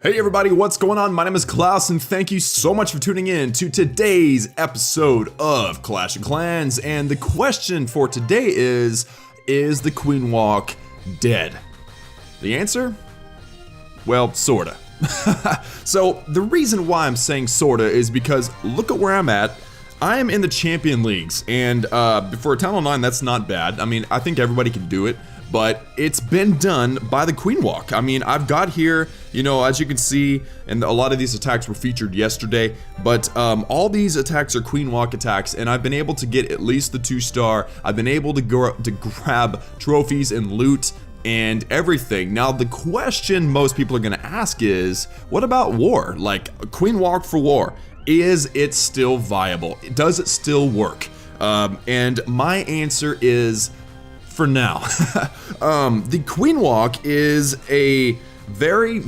Hey everybody, what's going on? My name is Klaus and thank you so much for tuning in to today's episode of Clash of Clans. And the question for today is the Queenwalk dead? The answer? Well, sorta. So the reason why I'm saying sorta is because look at where I'm at. I am in the Champion Leagues, and for a Town Online, that's not bad. I mean, I think everybody can do it, but it's been done by the Queenwalk. I mean, I've got here, you know, as you can see, and a lot of these attacks were featured yesterday, but all these attacks are Queenwalk attacks, and I've been able to get at least the 2-star. I've been able to grab trophies and loot and everything. Now, the question most people are gonna ask is, what about war? Like, Queenwalk for war. Is it still viable? Does it still work? And my answer is, for now. The Queenwalk is a very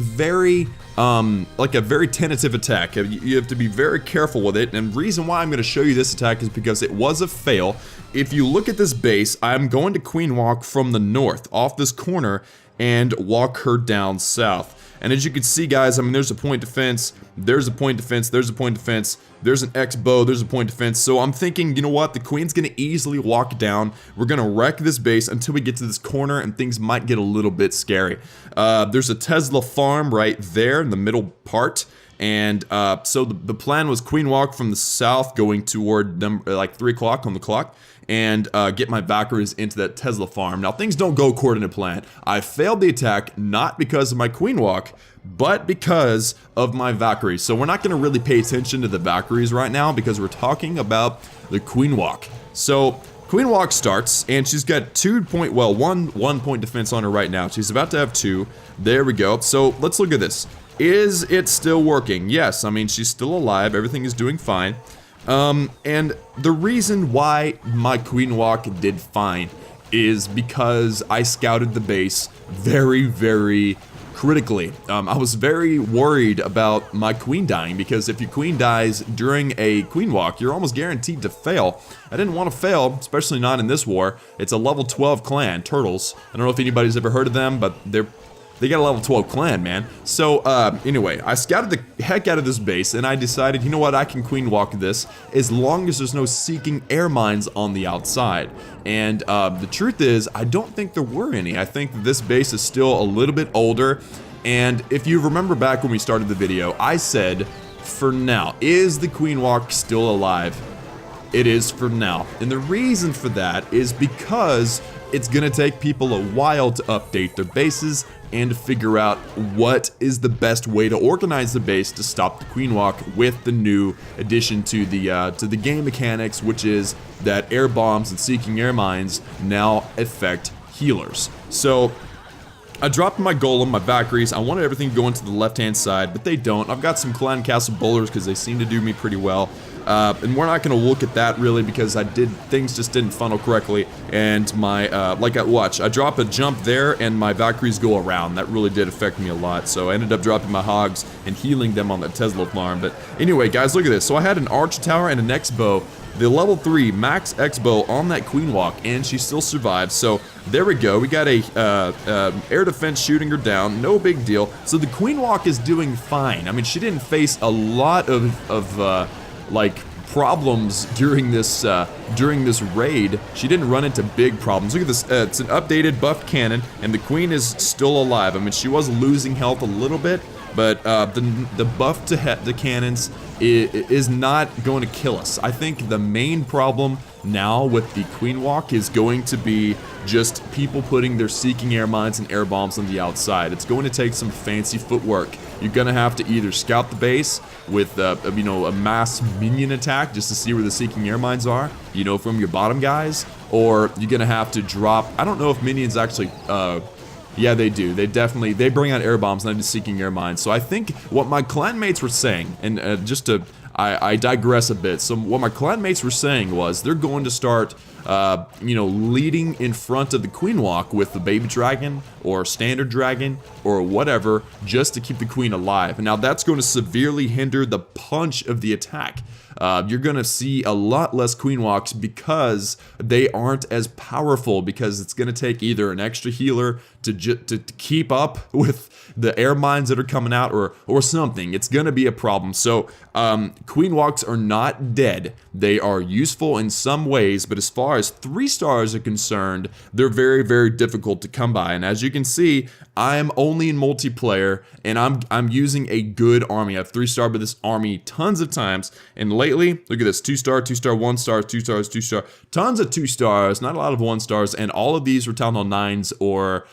tentative attack. You have to be very careful with it, and the reason why I'm going to show you this attack is because it was a fail. If you look at this base, I'm going to Queenwalk from the north, off this corner, and walk her down south. And as you can see, guys, I mean, there's a point defense, there's a point defense, there's a point defense, there's an X-bow, there's a point defense. So I'm thinking, you know what, the Queen's gonna easily walk down. We're gonna wreck this base until we get to this corner and things might get a little bit scary. There's a Tesla farm right there in the middle part. And so the plan was Queenwalk from the south going toward like 3 o'clock on the clock and get my Valkyries into that Tesla farm. Now, things don't go according to plan. I failed the attack, not because of my Queenwalk, but because of my Valkyries. So we're not going to really pay attention to the Valkyries right now because we're talking about the Queenwalk. So Queenwalk starts, and she's got one point defense on her right now. She's about to have 2. There we go. So let's look at this. Is it still working? Yes, I mean, she's still alive. Everything is doing fine. And the reason why my Queenwalk did fine is because I scouted the base very critically. I was very worried about my queen dying, because if your queen dies during a Queenwalk, you're almost guaranteed to fail. I didn't want to fail, especially not in this war. It's a level 12 clan, Turtles. I don't know if anybody's ever heard of them, but they got a level 12 clan, man. So, anyway, I scouted the heck out of this base, and I decided, you know what, I can Queenwalk this, as long as there's no seeking air mines on the outside. And, the truth is, I don't think there were any. I think this base is still a little bit older, and if you remember back when we started the video, I said, for now, is the Queenwalk still alive? It is for now. And the reason for that is because it's gonna take people a while to update their bases and to figure out what is the best way to organize the base to stop the Queenwalk with the new addition to the game mechanics, which is that air bombs and seeking air mines now affect healers. So I dropped my Golem, my Valkyries. I wanted everything going to the left-hand side, but they don't. I've got some Clan Castle Bowlers because they seem to do me pretty well. And we're not going to look at that really because things just didn't funnel correctly. And my, I drop a jump there and my Valkyries go around. That really did affect me a lot. So I ended up dropping my Hogs and healing them on the Tesla farm. But anyway, guys, look at this. So I had an Arch Tower and an X-bow. The level 3 max X-bow on that Queenwalk, and she still survived. So there we go. We got a air defense shooting her down. No big deal. So the Queenwalk is doing fine. I mean, she didn't face a lot of like problems during this raid. She didn't run into big problems. Look at this. It's an updated buffed cannon, and the Queen is still alive. I mean, she was losing health a little bit, but the buff to the cannons is not going to kill us. I think the main problem now with the Queenwalk is going to be just people putting their seeking air mines and air bombs on the outside. It's going to take some fancy footwork. You're gonna have to either scout the base with a mass minion attack just to see where the seeking air mines are, you know, from your bottom guys, or you're gonna have to drop. I don't know if minions actually yeah, they do. They bring out air bombs, not just seeking air mines. So I think what my clanmates were saying, and I digress a bit. So what my clanmates were saying was they're going to start, leading in front of the Queenwalk with the baby dragon or standard dragon or whatever, just to keep the queen alive. Now that's going to severely hinder the punch of the attack. you're gonna see a lot less Queenwalks because they aren't as powerful, because it's gonna take either an extra healer to keep up with the air mines that are coming out, or something. It's gonna be a problem. So Queenwalks are not dead. They are useful in some ways, but as far as 3 stars are concerned, they're very, very difficult to come by. And as you can see, I'm only in multiplayer, and I'm using a good army. I've 3-starred with this army tons of times, and lately, look at this: 2-star, 2-star, 1-star, 2 stars, 2-star, tons of 2 stars, not a lot of 1 stars, and all of these were Town Hall 9s or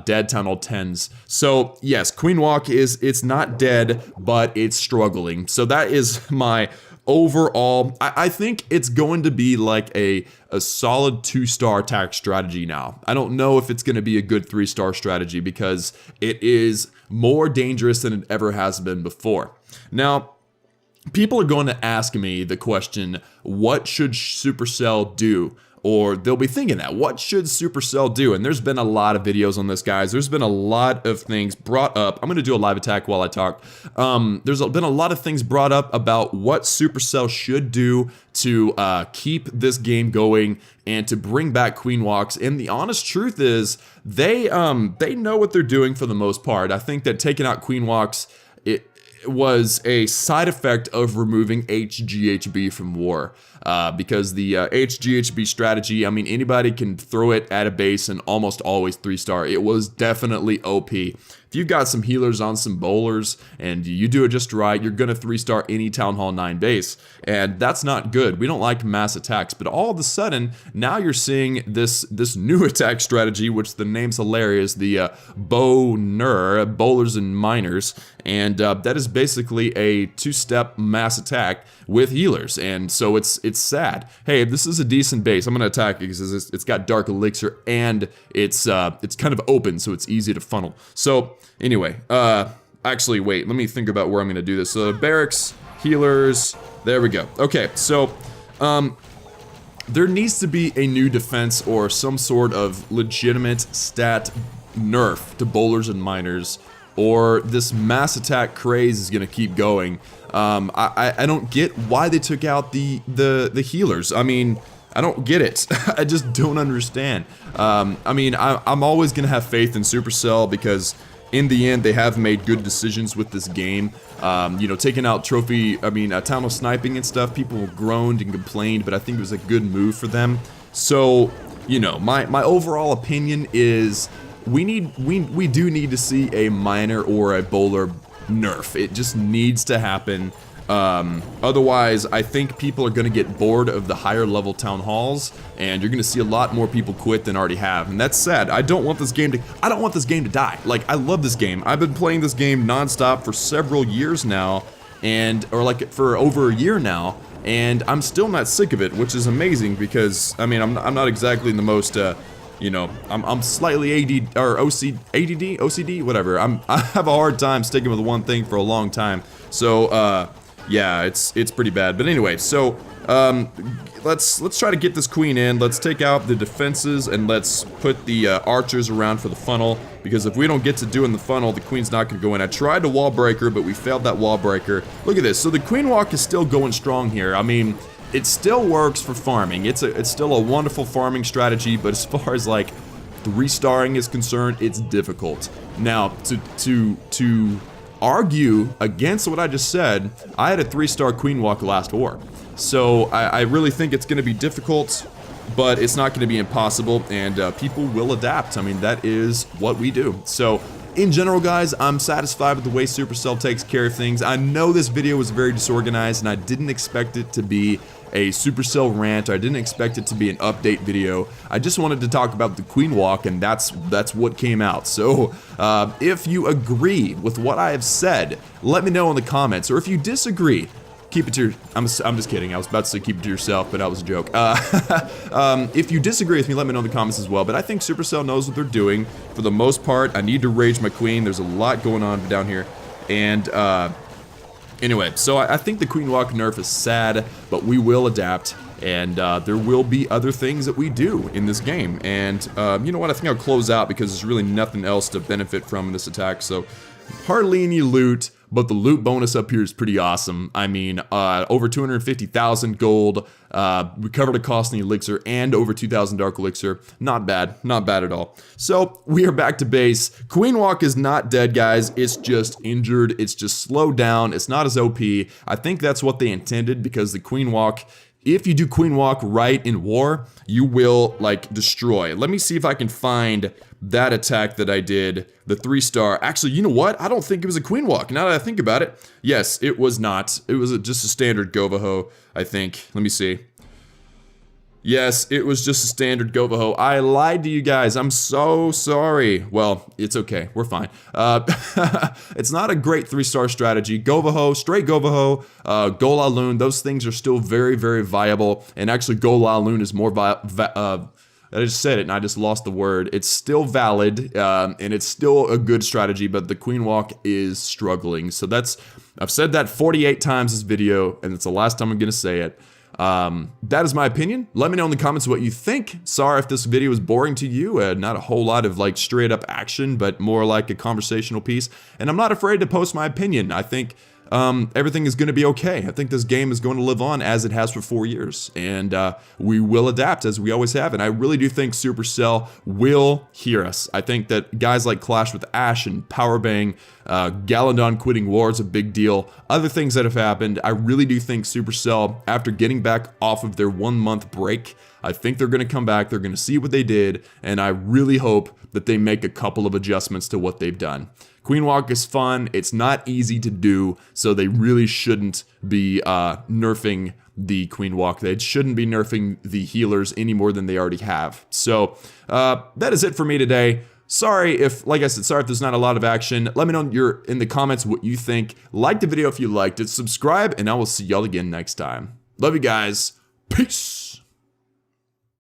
dead Town Hall 10s. So yes, Queenwalk it's not dead, but it's struggling. So that is my overall. I think it's going to be like a solid 2-star attack strategy now. I don't know if it's going to be a good 3-star strategy, because it is more dangerous than it ever has been before. Now, people are going to ask me the question, what should Supercell do? Or they'll be thinking that, what should Supercell do? And there's been a lot of videos on this, guys. There's been a lot of things brought up. I'm going to do a live attack while I talk. There's been a lot of things brought up about what Supercell should do to keep this game going and to bring back Queenwalks. And the honest truth is, they know what they're doing for the most part. I think that taking out Queenwalks, it was a side effect of removing HGHB from war. Because the HGHB strategy, I mean, anybody can throw it at a base and almost always 3-star. It was definitely OP. If you've got some healers on some bowlers and you do it just right, you're gonna 3-star any Town Hall 9 base, and that's not good. We don't like mass attacks, but all of a sudden, now you're seeing this new attack strategy, which the name's hilarious, the bowlers and miners, and that is basically a 2-step mass attack with healers, and so it's sad. Hey, this is a decent base. I'm gonna attack it because it's got dark elixir, and it's kind of open, so it's easy to funnel. So anyway, actually, wait, let me think about where I'm gonna do this. So barracks, healers, there we go. Okay, so there needs to be a new defense or some sort of legitimate stat nerf to bowlers and miners, or this mass attack craze is gonna keep going. I don't get why they took out the healers. I mean, I don't get it. I just don't understand. I mean, I'm always gonna have faith in Supercell, because in the end, they have made good decisions with this game. You know, taking out Town Hall sniping and stuff, people groaned and complained, but I think it was a good move for them. So, you know, my overall opinion is we do need to see a miner or a bowler nerf. It just needs to happen. Otherwise, I think people are going to get bored of the higher level town halls, and you're going to see a lot more people quit than already have, and that's sad. I don't want this game to die. Like, I love this game. I've been playing this game nonstop for several years now, or like for over a year now, and I'm still not sick of it, which is amazing, because I mean, I'm not exactly the most you know, I'm slightly OCD, whatever. I have a hard time sticking with one thing for a long time. So, yeah, it's pretty bad. But anyway, so, let's try to get this queen in. Let's take out the defenses, and let's put the archers around for the funnel, because if we don't get to doing the funnel, the queen's not gonna go in. I tried to wall breaker, but we failed that wall breaker. Look at this. So the Queenwalk is still going strong here. I mean, it still works for farming. It's still a wonderful farming strategy, but as far as like 3-starring is concerned, it's difficult. Now, to argue against what I just said, I had a 3-star Queenwalk last war. So I really think it's gonna be difficult, but it's not gonna be impossible, and people will adapt. I mean, that is what we do. So in general, guys, I'm satisfied with the way Supercell takes care of things. I know this video was very disorganized, and I didn't expect it to be a Supercell rant. I didn't expect it to be an update video. I just wanted to talk about the Queenwalk, and that's what came out. So, if you agree with what I have said, let me know in the comments. Or if you disagree, keep it to your... I'm just kidding. I was about to say keep it to yourself, but that was a joke. If you disagree with me, let me know in the comments as well. But I think Supercell knows what they're doing for the most part. I need to rage my queen. There's a lot going on down here. And, anyway, so I think the Queenwalk nerf is sad, but we will adapt, and there will be other things that we do in this game. And you know what, I think I'll close out because there's really nothing else to benefit from in this attack. So hardly any loot, but the loot bonus up here is pretty awesome. I mean, over 250,000 gold, recovered a costly elixir, and over 2,000 dark elixir. Not bad, not bad at all. So we are back to base. Queenwalk is not dead, guys. It's just injured. It's just slowed down. It's not as OP. I think that's what they intended, because the Queenwalk, if you do Queenwalk right in war, you will, like, destroy. Let me see if I can find that attack that I did, the 3-star. Actually, you know what? I don't think it was a Queenwalk, now that I think about it. Yes, it was not. It was just a standard Govaho, I think. Let me see. Yes, it was just a standard Govaho. I lied to you guys. I'm so sorry. Well, it's okay. We're fine. It's not a great 3-star strategy. Govaho, straight Govaho, Golaloon, those things are still very, very viable. And actually, Golaloon is more I just said it and I just lost the word. It's still valid, and it's still a good strategy, but the Queenwalk is struggling. So I've said that 48 times this video, and it's the last time I'm going to say it. That is my opinion. Let me know in the comments what you think. Sorry if this video was boring to you. Not a whole lot of like straight up action, but more like a conversational piece. And I'm not afraid to post my opinion. I think everything is going to be okay. I think this game is going to live on as it has for 4 years, and we will adapt as we always have. And I really do think Supercell will hear us. I think that guys like Clash with Ash and Powerbang, Galadon quitting war is a big deal. Other things that have happened, I really do think Supercell, after getting back off of their 1-month break, I think they're going to come back, they're going to see what they did, and I really hope that they make a couple of adjustments to what they've done. Queenwalk is fun, it's not easy to do, so they really shouldn't be nerfing the Queenwalk. They shouldn't be nerfing the healers any more than they already have. So, that is it for me today. Sorry if, like I said, sorry if there's not a lot of action. Let me know in the comments what you think. Like the video if you liked it, subscribe, and I will see y'all again next time. Love you guys. Peace!